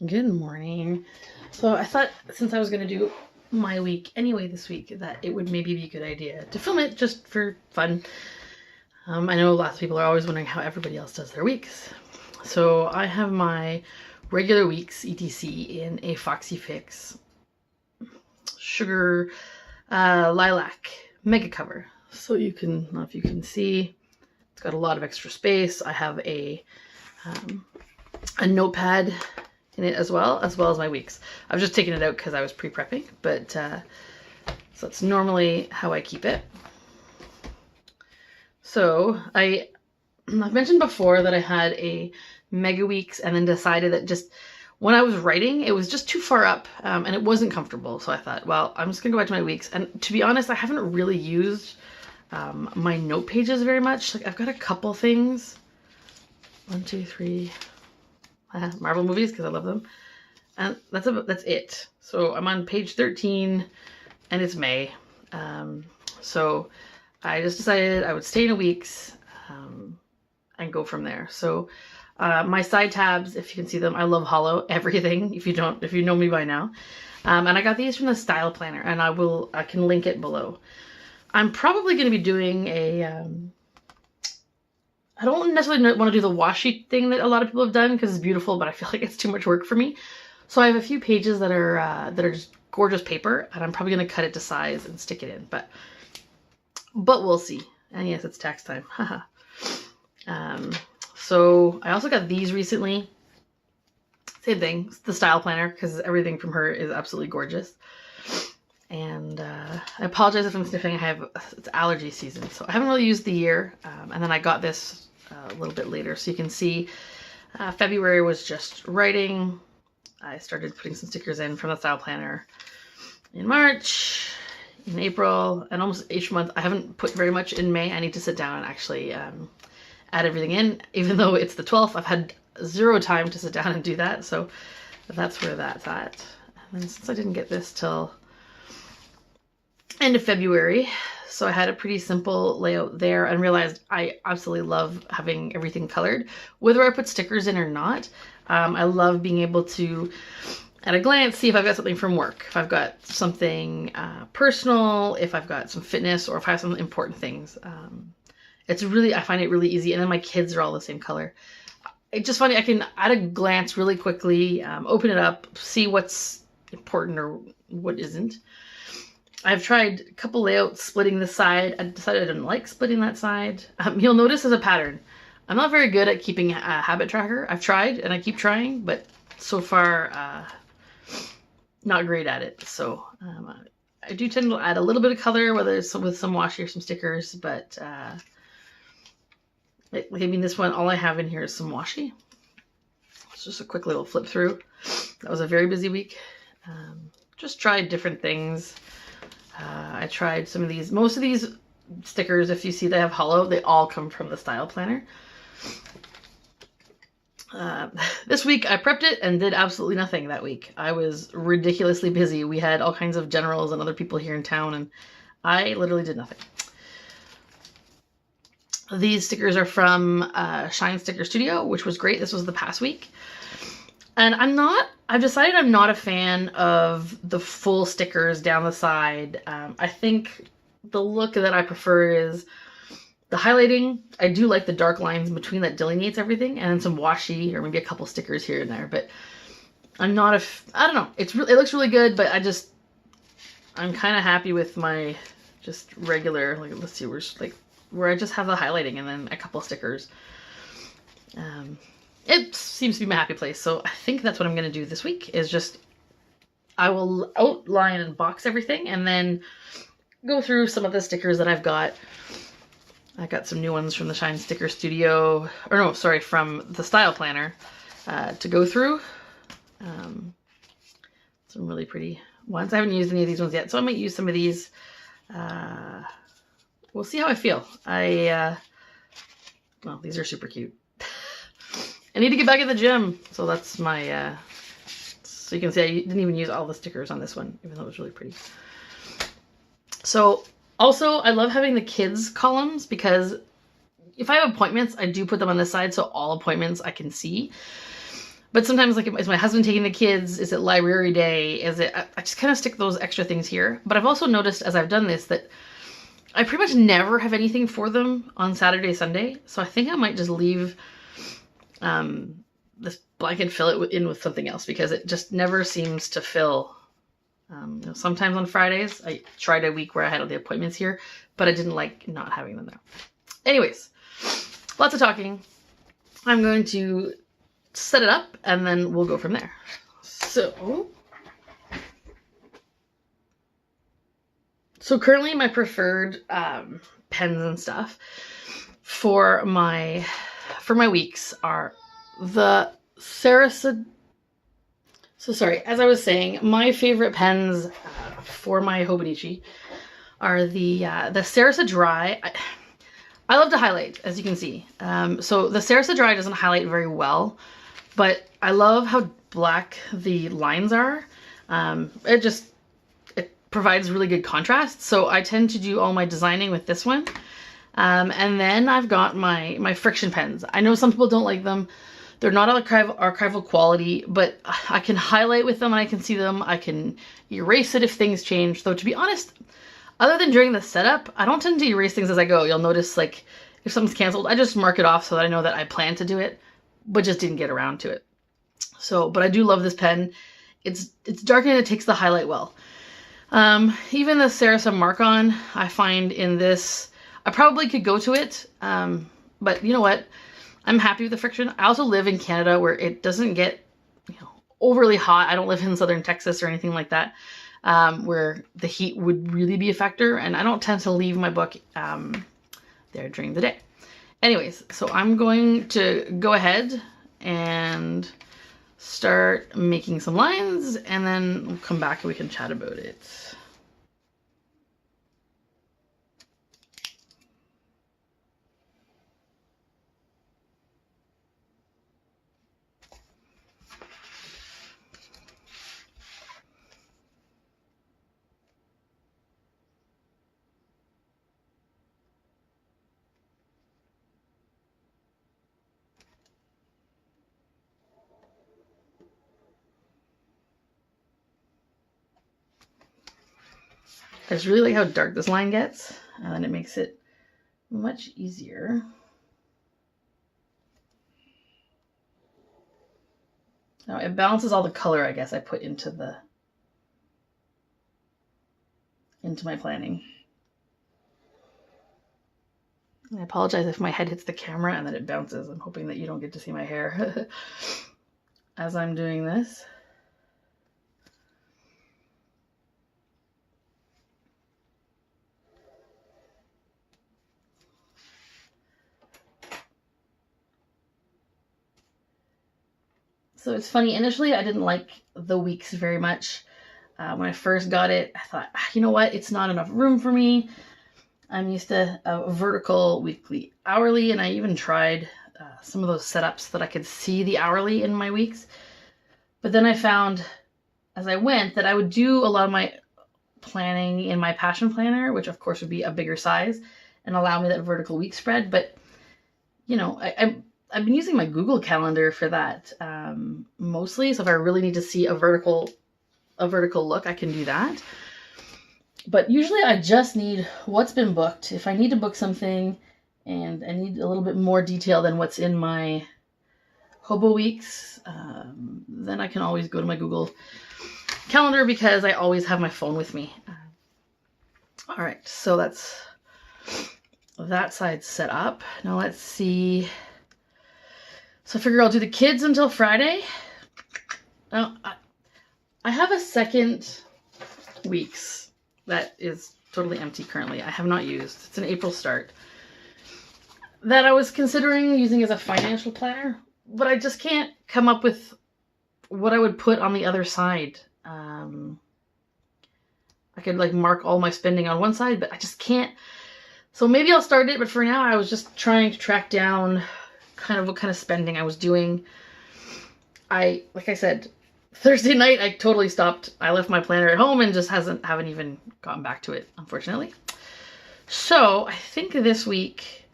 Good morning. So I thought since I was going to do my week anyway this week that it would maybe be a good idea to film it just for fun. I know lots of people are always wondering how everybody else does their weeks. So I have my regular weeks etc in a Foxy Fix sugar lilac mega cover. So you can, I don't know if you can see, it's got a lot of extra space. I have a notepad in it as well as my weeks. I've just taken it out because I was pre-prepping, but so that's normally how I keep it. So I've mentioned before that I had a mega weeks and then decided that just when I was writing, it was just too far up and it wasn't comfortable. So I thought, well, I'm just gonna go back to my weeks. And to be honest, I haven't really used my note pages very much. Like I've got a couple things. 1, 2, 3. Marvel movies because I love them, and that's it. So I'm on page 13 and it's May, so I just decided I would stay in a week's and go from there. So my side tabs, if you can see them, I love hollow everything if you know me by now, and I got these from the style planner, and I can link it below. I'm probably going to be doing a I don't necessarily want to do the washi thing that a lot of people have done because it's beautiful, but I feel like it's too much work for me. So I have a few pages that are just gorgeous paper, and I'm probably going to cut it to size and stick it in, but we'll see. And yes, it's tax time. Haha. So I also got these recently. Same thing, it's the style planner, because everything from her is absolutely gorgeous. And I apologize if I'm sniffing. It's allergy season, so I haven't really used the year. And then I got this a little bit later, so you can see February was just writing. I started putting some stickers in from the style planner in March, in April, and almost each month. I haven't put very much in May. I need to sit down and actually add everything in, even though it's the 12th. I've had zero time to sit down and do that, so that's where that's at. And then since I didn't get this till end of February, so I had a pretty simple layout there and realized I absolutely love having everything colored, whether I put stickers in or not. I love being able to, at a glance, see if I've got something from work, if I've got something personal, if I've got some fitness, or if I have some important things. I find it really easy, and then my kids are all the same color. It's just funny, I can, at a glance, really quickly open it up, see what's important or what isn't. I've tried a couple layouts splitting this side. I decided I didn't like splitting that side. You'll notice as a pattern, I'm not very good at keeping a habit tracker. I've tried and I keep trying, but so far not great at it. So I do tend to add a little bit of color, whether it's with some washi or some stickers, but this one, all I have in here is some washi. It's just a quick little flip through. That was a very busy week. Just tried different things. I tried some of these. Most of these stickers, if you see they have hollow, they all come from the style planner. This week I prepped it and did absolutely nothing that week. I was ridiculously busy. We had all kinds of generals and other people here in town, and I literally did nothing. These stickers are from Shine Sticker Studio, which was great. This was the past week. And I've decided I'm not a fan of the full stickers down the side. I think the look that I prefer is the highlighting. I do like the dark lines between that delineates everything, and then some washi or maybe a couple stickers here and there. But I'm not I don't know. It looks really good, but I'm kind of happy with my just regular, like, let's see, where I just have the highlighting and then a couple stickers. It seems to be my happy place, so I think that's what I'm going to do this week, is just, I will outline and box everything, and then go through some of the stickers that I've got. I got some new ones from the Shine Sticker Studio, or no, sorry, from the Style Planner to go through. Some really pretty ones. I haven't used any of these ones yet, so I might use some of these. We'll see how I feel. Well, these are super cute. I need to get back in the gym, so that's my, so you can see I didn't even use all the stickers on this one, even though it was really pretty. So, also, I love having the kids columns, because if I have appointments, I do put them on this side, so all appointments I can see. But sometimes, like, is my husband taking the kids? Is it library day? Is it, I just kind of stick those extra things here. But I've also noticed as I've done this that I pretty much never have anything for them on Saturday, Sunday. So I think I might just leave this blanket, fill it in with something else, because it just never seems to fill. Sometimes on Fridays, I tried a week where I had all the appointments here, but I didn't like not having them there. Anyways, lots of talking. I'm going to set it up and then we'll go from there. So currently my preferred pens and stuff for my weeks are the Sarasa. So sorry, as I was saying, my favorite pens for my Hobonichi are the Sarasa Dry. I love to highlight, as you can see. So the Sarasa Dry doesn't highlight very well, but I love how black the lines are. It provides really good contrast. So I tend to do all my designing with this one. And then I've got my friction pens. I know some people don't like them. They're not archival quality, but I can highlight with them and I can see them. I can erase it if things change. Though, to be honest, other than during the setup, I don't tend to erase things as I go. You'll notice, like, if something's canceled, I just mark it off so that I know that I plan to do it, but just didn't get around to it. So, but I do love this pen. It's dark and it takes the highlight well. Even the Sarasa Mark-On, I find in this, I probably could go to it, but you know what? I'm happy with the friction. I also live in Canada where it doesn't get, overly hot. I don't live in southern Texas or anything like that, where the heat would really be a factor, and I don't tend to leave my book there during the day. Anyways, so I'm going to go ahead and start making some lines, and then we'll come back and we can chat about it. I just really like how dark this line gets, and it makes it much easier. Now it balances all the color, I guess, I put into my planning. I apologize if my head hits the camera and then it bounces. I'm hoping that you don't get to see my hair as I'm doing this. So it's funny, initially I didn't like the weeks very much. When I first got it, I thought, you know what, it's not enough room for me. I'm used to a vertical, weekly, hourly, and I even tried some of those setups that I could see the hourly in my weeks. But then I found, as I went, that I would do a lot of my planning in my Passion Planner, which of course would be a bigger size, and allow me that vertical week spread. But, I've been using my Google Calendar for that mostly. So if I really need to see a vertical look, I can do that. But usually I just need what's been booked. If I need to book something and I need a little bit more detail than what's in my Hobo Weeks, then I can always go to my Google Calendar because I always have my phone with me. All right, so that's that side set up. Now let's see. So I figure I'll do the kids until Friday. Now, I have a second weeks that is totally empty currently. I have not used. It's an April start that I was considering using as a financial planner, but I just can't come up with what I would put on the other side. I could like mark all my spending on one side, but I just can't. So maybe I'll start it, but for now I was just trying to track down kind of what kind of spending I was doing. Like I said, Thursday night I totally stopped. I left my planner at home and just haven't even gotten back to it, unfortunately. So I think this week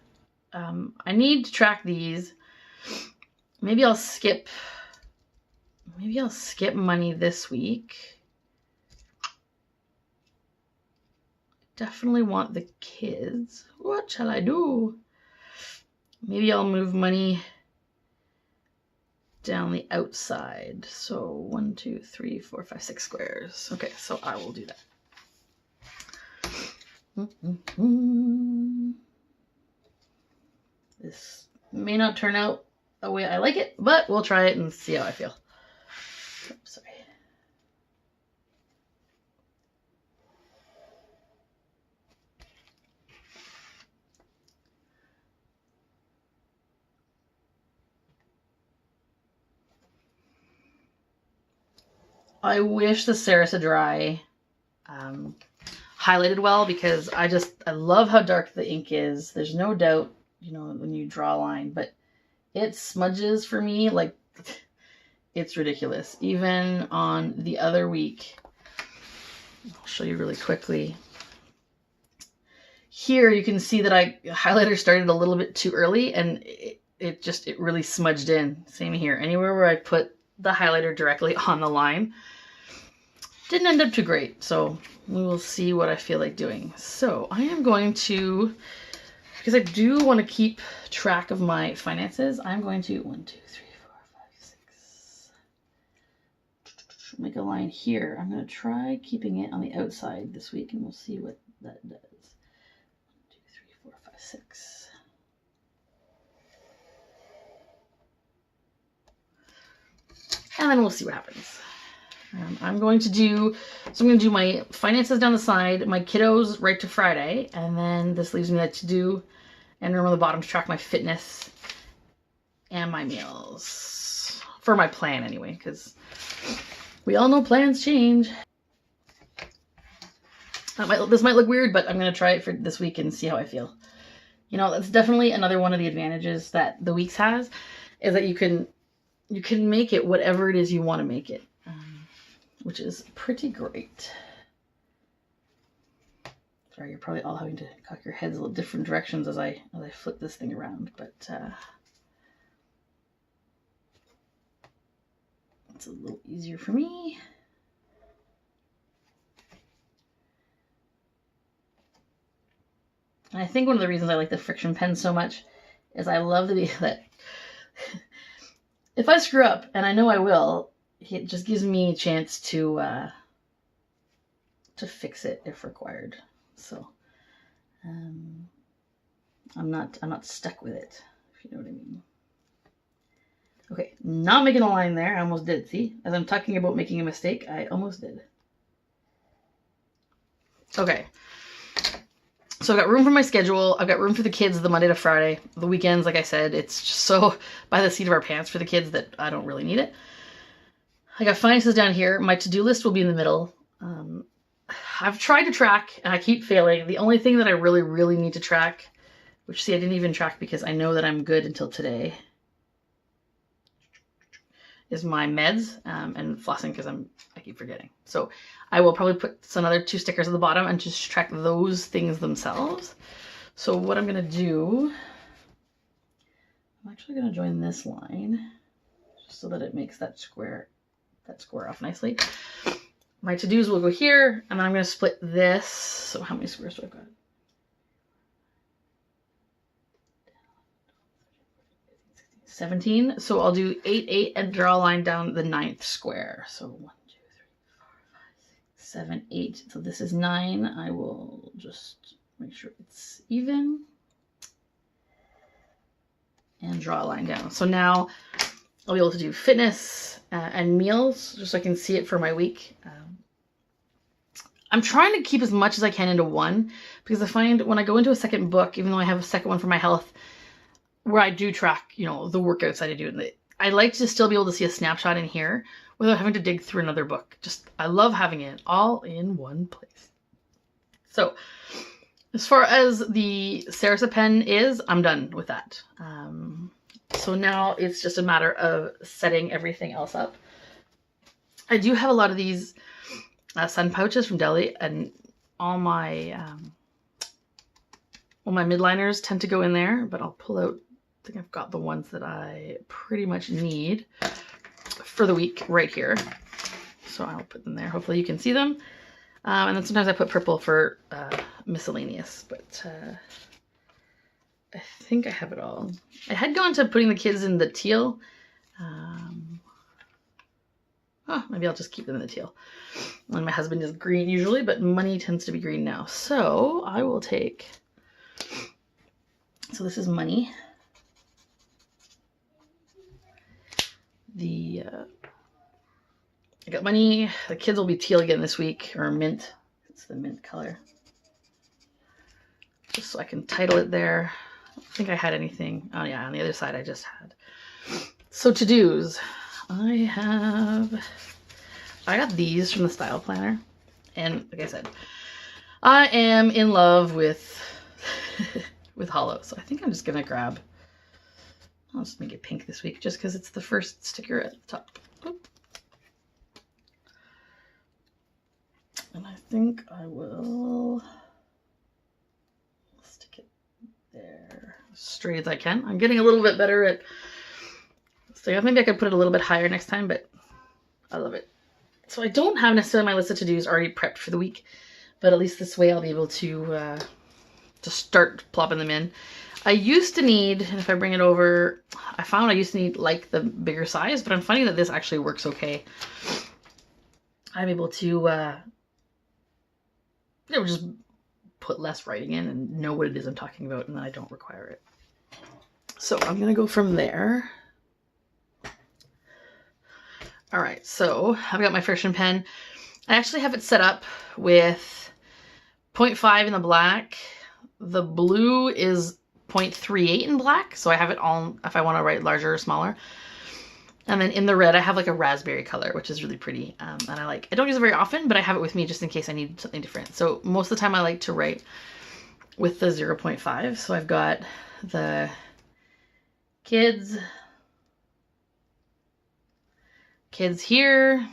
I need to track these. Maybe I'll skip maybe I'll skip money this week. Definitely want the kids. What shall I do? Maybe I'll move money down the outside. So 1, 2, 3, 4, 5, 6 squares. Okay, so I will do that. This may not turn out the way I like it, but we'll try it and see how I feel. Oops, sorry. I wish the Sarasa Dry highlighted well, because I love how dark the ink is. There's no doubt, you know, when you draw a line, but it smudges for me like it's ridiculous. Even on the other week, I'll show you really quickly. Here you can see that highlighter started a little bit too early, and it really smudged in. Same here. Anywhere where I put the highlighter directly on the line didn't end up too great. So we will see what I feel like doing. So I am going to, because I do want to keep track of my finances, I'm going to 1, 2, 3, 4, 5, 6. Make a line here. I'm going to try keeping it on the outside this week, and we'll see what that does. 1, 2, 3, 4, 5, 6. And then we'll see what happens. I'm going to do my finances down the side, my kiddos right to Friday, and then this leaves me that to do and room on the bottom to track my fitness and my meals. For my plan anyway, because we all know plans change. This might look weird, but I'm going to try it for this week and see how I feel. You know, that's definitely another one of the advantages that the weeks has, is that you can make it whatever it is you want to make it, which is pretty great. Sorry, you're probably all having to cock your heads a little different directions as I flip this thing around, but it's a little easier for me. And I think one of the reasons I like the friction pen so much is I love that if I screw up, and I know I will, it just gives me a chance to fix it if required. So I'm not stuck with it, if you know what I mean. Okay, not making a line there. I almost did. See, as I'm talking about making a mistake, I almost did. Okay. So I've got room for my schedule. I've got room for the kids the Monday to Friday. The weekends, like I said, it's just so by the seat of our pants for the kids that I don't really need it. I got finances down here. My to-do list will be in the middle. I've tried to track, and I keep failing. The only thing that I really, really need to track, which, see, I didn't even track because I know that I'm good until today, is my meds and flossing, because I keep forgetting. So I will probably put some other 2 stickers at the bottom and just track those things themselves. So what I'm going to do, I'm actually going to join this line just so that it makes that square off nicely. My to-dos will go here, and then I'm going to split this. So how many squares do I got? 17. So I'll do 8, 8, and draw a line down the 9th square. So 1, 2, 3, 4, 5, 6, 7, 8. So this is 9. I will just make sure it's even and draw a line down. So now I'll be able to do fitness and meals, just so I can see it for my week. I'm trying to keep as much as I can into one, because I find when I go into a second book, even though I have a second one for my health, where I do track, you know, the workouts that I do, I like to still be able to see a snapshot in here without having to dig through another book. I love having it all in one place. So as far as the Sarasa pen is, I'm done with that. So now it's just a matter of setting everything else up. I do have a lot of these sun pouches from Deli, and all my midliners tend to go in there, but I'll pull out, I think I've got the ones that I pretty much need. for the week right here. So I'll put them there. Hopefully you can see them. And then sometimes I put purple for miscellaneous, but I think I have it all. I had gone to putting the kids in the teal. Maybe I'll just keep them in the teal. And my husband is green usually, but Money tends to be green now. So I will take, so this is Money. I got Money. The kids will be teal again this week, or mint. It's the mint color. Just so I can title it there. I don't think I had anything. Oh yeah, on the other side I just had. So to-dos. I got these from the Style Planner. And like I said, I am in love with with hollow. So I think I'm just gonna grab, I'll just make it pink this week just because it's the first sticker at the top. Oop. And I think I will stick it there as straight as I can. I'm getting a little bit better at sticking up. Maybe I could put it a little bit higher next time, but I love it. So I don't have necessarily my list of to-dos already prepped for the week, but at least this way I'll be able to start plopping them in. I used to need, and if I bring it over, I found I used to need like the bigger size, but I'm finding that this actually works okay. I'm able to just put less writing in and know what it is I'm talking about, and then I don't require it. So I'm gonna go from there. All right, so I've got my friction pen. I actually have it set up with 0.5 in the black. The blue is 0.38 in black, so I have it all if I want to write larger or smaller. And then in the red, I have like a raspberry color, which is really pretty. And I don't use it very often, but I have it with me just in case I need something different. So most of the time I like to write with the 0.5. So I've got the kids here,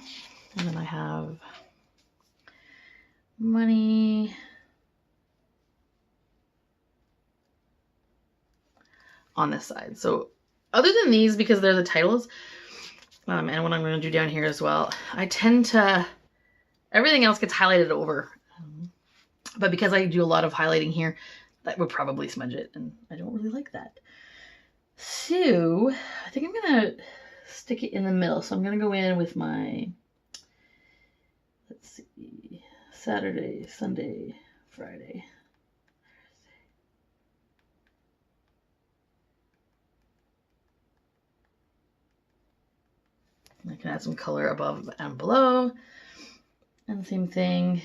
and then I have Money on this side. So other than these, because they're the titles, and what I'm going to do down here as well, I tend to, everything else gets highlighted over. But because I do a lot of highlighting here, that would probably smudge it, and I don't really like that. So I think I'm going to stick it in the middle. So I'm going to go in with my, let's see, Saturday, Sunday, Friday. I can add some color above and below. And same thing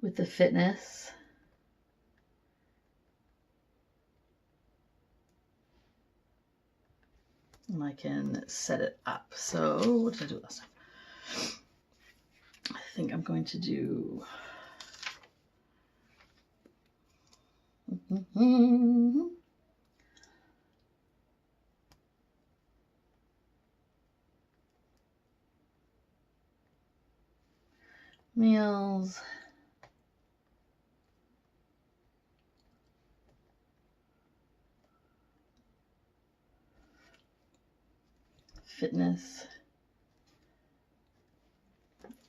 with the fitness. And I can set it up. So what did I do last time? I think I'm going to do meals, fitness,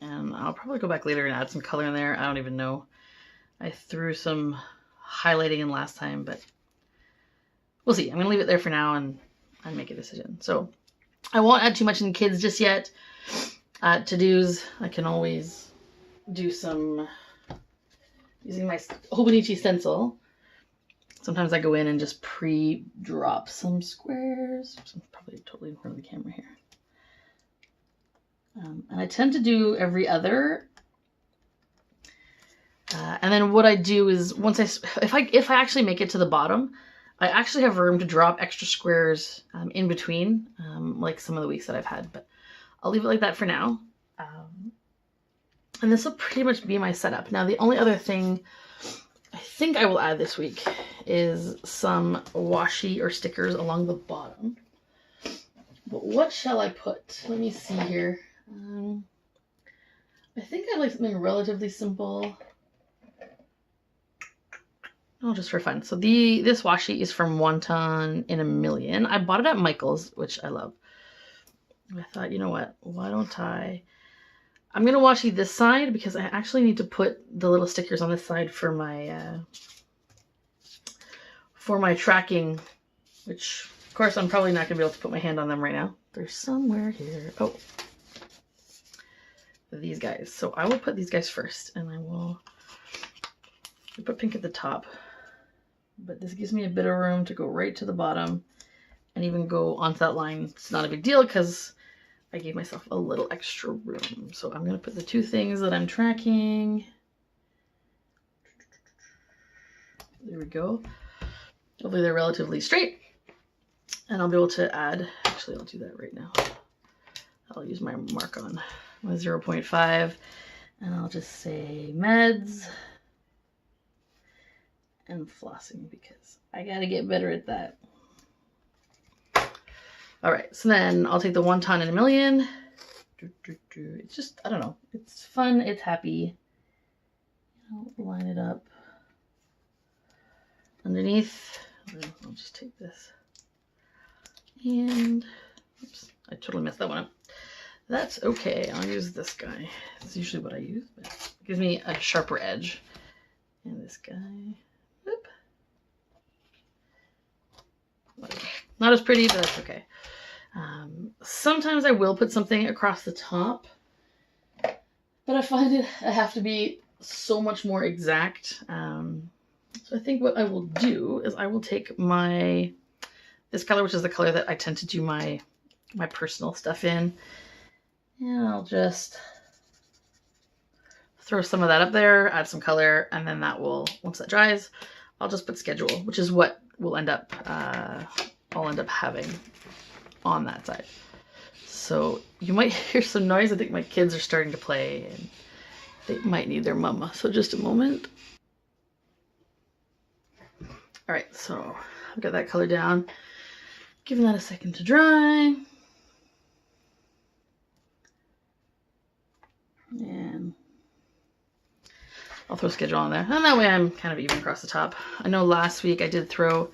and I'll probably go back later and add some color in there. I don't even know. I threw some highlighting in last time, but we'll see. I'm gonna leave it there for now and make a decision. So I won't add too much in kids just yet. To-dos, I can always do some using my Hobonichi stencil. Sometimes I go in and just pre-drop some squares. I'm probably totally in front of the camera here. And I tend to do every other. And then what I do is once if I actually make it to the bottom, I actually have room to drop extra squares in between, like some of the weeks that I've had. But I'll leave it like that for now. And this will pretty much be my setup. Now, the only other thing I think I will add this week is some washi or stickers along the bottom. But what shall I put? Let me see here. I think I'd like something relatively simple. Oh, just for fun. So this washi is from Wonton in a Million. I bought it at Michael's, which I love. I thought, you know what, why don't I'm going to washi this side because I actually need to put the little stickers on this side for my tracking, which of course I'm probably not going to be able to put my hand on them right now. They're somewhere here. Oh, these guys. So I will put these guys first, and I will put pink at the top. But this gives me a bit of room to go right to the bottom and even go onto that line. It's not a big deal because I gave myself a little extra room. So I'm going to put the two things that I'm tracking. There we go. Hopefully they're relatively straight. And I'll be able to add, actually I'll do that right now. I'll use my mark on my 0.5 and I'll just say meds and flossing because I gotta get better at that. All right, so then I'll take the 1 ton in a million. It's just, I don't know, it's fun, it's happy. I'll line it up underneath. I'll just take this. And, oops, I totally messed that one up. That's okay, I'll use this guy. It's usually what I use, but it gives me a sharper edge. And this guy, whoop. Whatever. Not as pretty, but that's okay. Sometimes I will put something across the top, but I find I have to be so much more exact. So I think what I will do is I will take this color, which is the color that I tend to do my personal stuff in, and I'll just throw some of that up there, add some color, and then that will, once that dries, I'll just put schedule, which is what will end up, I'll end up having on that side. So you might hear some noise. I think my kids are starting to play and they might need their mama. So just a moment. All right, so I've got that color down. Giving that a second to dry. And I'll throw schedule on there. And that way I'm kind of even across the top. I know last week I did throw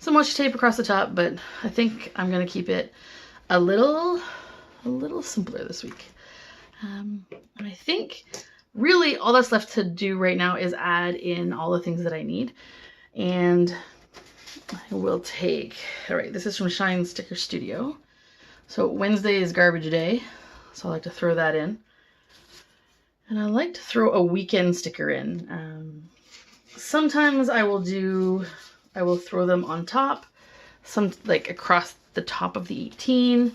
some washi tape across the top, but I think I'm going to keep it a little simpler this week. And I think really all that's left to do right now is add in all the things that I need. And I will take, all right, this is from Shine Sticker Studio. So Wednesday is garbage day, so I like to throw that in. And I like to throw a weekend sticker in. Sometimes I will throw them on top, some like across the top of the 18.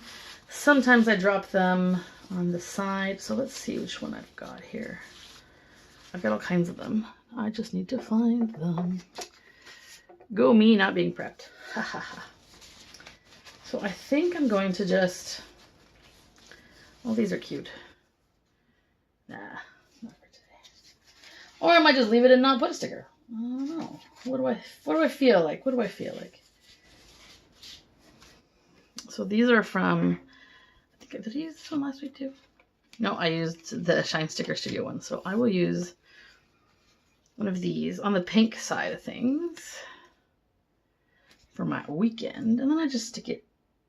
Sometimes I drop them on the side. So let's see which one I've got here. I've got all kinds of them. I just need to find them. Go me not being prepped. Ha ha ha. So I think I'm going to just, well, these are cute. Nah, not for today. Or I might just leave it and not put a sticker. I don't know. What do I feel like? What do I feel like? So these are from, I think, did I use this one last week too? No, I used the Shine Sticker Studio one. So I will use one of these on the pink side of things for my weekend. And then I just stick it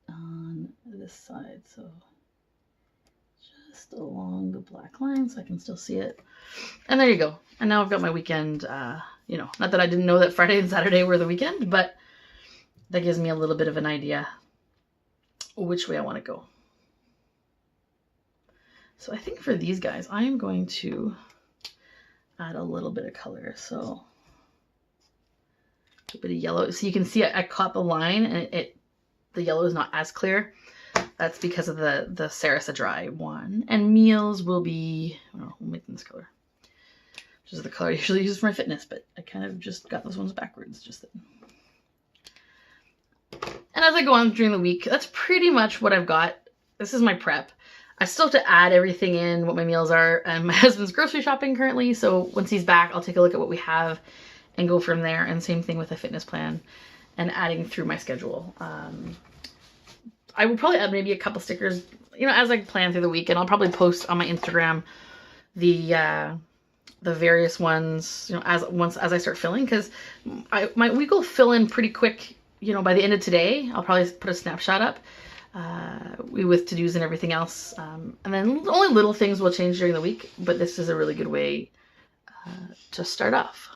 on this side. So just along the black line so I can still see it. And there you go. And now I've got my weekend, you know, not that I didn't know that Friday and Saturday were the weekend, but that gives me a little bit of an idea which way I want to go. So I think for these guys, I am going to add a little bit of color. So a bit of yellow. So you can see I caught the line and the yellow is not as clear. That's because of the Sarasa Dry one. And meals will be, I don't know, we'll make them this color. Which is the color I usually use for my fitness, but I kind of just got those ones backwards. Just that. And as I go on during the week, that's pretty much what I've got. This is my prep. I still have to add everything in, what my meals are, and my husband's grocery shopping currently. So once he's back, I'll take a look at what we have and go from there. And same thing with the fitness plan and adding through my schedule. I will probably add maybe a couple stickers, you know, as I plan through the week, and I'll probably post on my Instagram the various ones, you know, as I start filling, because my week will fill in pretty quick. You know, by the end of today, I'll probably put a snapshot up. with to-dos and everything else. And then only little things will change during the week, but this is a really good way to start off.